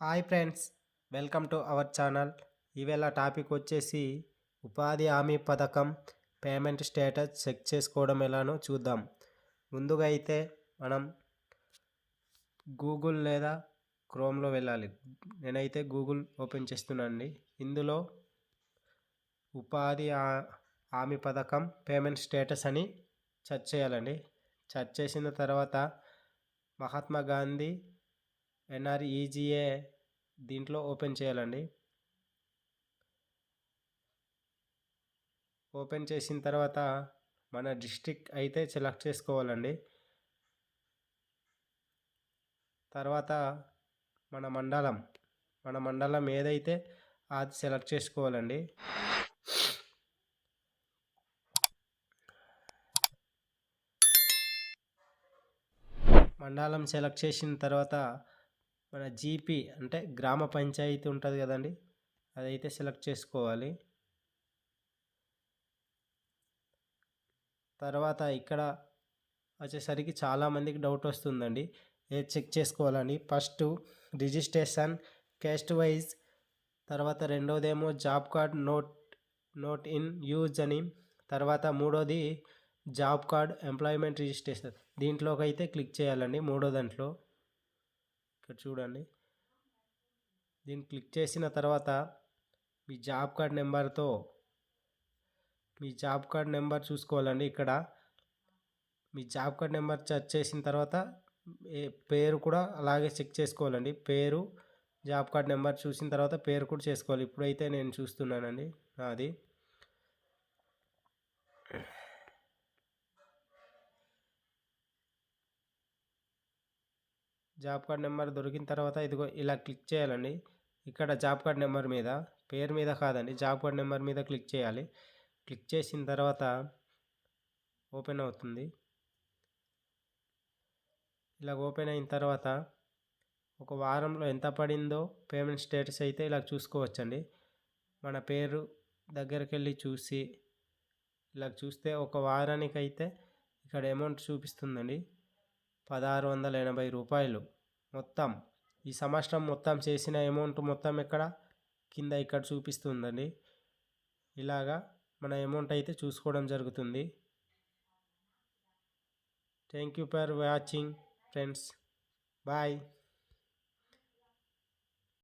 Hi friends, welcome to our channel. ఈవేళ topic వచ్చేసి ఉపాధి హామీ పథకం పేమెంట్ స్టేటస్ చెక్ చేసుకోవడం ఎలానో చూద్దాం. ముందుగా అయితే మనం గూగుల్ లేదా క్రోమ్లో వెళ్ళాలి. నేనైతే గూగుల్ ఓపెన్ చేస్తున్నానండి. ఇందులో ఉపాధి హామీ పథకం పేమెంట్ స్టేటస్ అని సెర్చ్ చేయాలండి. సెర్చ్ చేసిన తర్వాత మహాత్మా గాంధీ ఎన్ఆర్ఈజీఏ దీంట్లో ఓపెన్ చేయాలండి. ఓపెన్ చేసిన తర్వాత మన డిస్ట్రిక్ట్ అయితే సెలెక్ట్ చేసుకోవాలండి. తర్వాత మన మండలం ఏదైతే అది సెలెక్ట్ చేసుకోవాలండి. మండలం సెలెక్ట్ చేసిన తర్వాత మన జీపీ అంటే గ్రామ పంచాయతీ ఉంటుంది కదండి, అదైతే సెలెక్ట్ చేసుకోవాలి. తర్వాత ఇక్కడ వచ్చేసరికి చాలామందికి డౌట్ వస్తుందండి, ఏది చెక్ చేసుకోవాలని. ఫస్ట్ రిజిస్ట్రేషన్ క్యాస్ట్ వైజ్, తర్వాత రెండోదేమో job card not in use అని, తర్వాత మూడోది జాబ్ కార్డ్ ఎంప్లాయ్మెంట్ రిజిస్ట్రేషన్. దీంట్లోకి అయితే క్లిక్ చేయాలండి. మూడో దాంట్లో ఇక్కడ చూడండి. దీన్ని క్లిక్ చేసిన తర్వాత మీ జాబ్ కార్డ్ నెంబర్ చూసుకోవాలండి. ఇక్కడ మీ జాబ్ కార్డ్ నెంబర్ సెర్చ్ చేసిన తర్వాత పేరు కూడా అలాగే చెక్ చేసుకోవాలండి. పేరు జాబ్ కార్డ్ నెంబర్ చూసిన తర్వాత పేరు కూడా చేసుకోవాలి. ఇప్పుడైతే నేను చూస్తున్నానండి నాది. జాబ్ కార్డ్ నెంబర్ దొరికిన తర్వాత ఇదిగో ఇలా క్లిక్ చేయాలండి. ఇక్కడ జాబ్ కార్డ్ నెంబర్ మీద, పేరు మీద కాదండి, జాబ్ కార్డ్ నెంబర్ మీద క్లిక్ చేయాలి. క్లిక్ చేసిన తర్వాత ఓపెన్ అవుతుంది. ఇలా ఓపెన్ అయిన తర్వాత ఒక వారంలో ఎంత పడిందో పేమెంట్ స్టేటస్ అయితే ఇలా చూసుకోవచ్చండి. మన పేరు దగ్గరికి వెళ్ళి చూసి ఇలా చూస్తే ఒక వారానికి అయితే ఇక్కడ అమౌంట్ చూపిస్తుందండి, 1680 రూపాయలు. మొత్తం ఈ సంవత్సరం మొత్తం చేసిన అమౌంట్ మొత్తం ఇక్కడ చూపిస్తుందండి. ఇలాగా మన అమౌంట్ అయితే చూసుకోవడం జరుగుతుంది. Thank you for watching friends. Bye.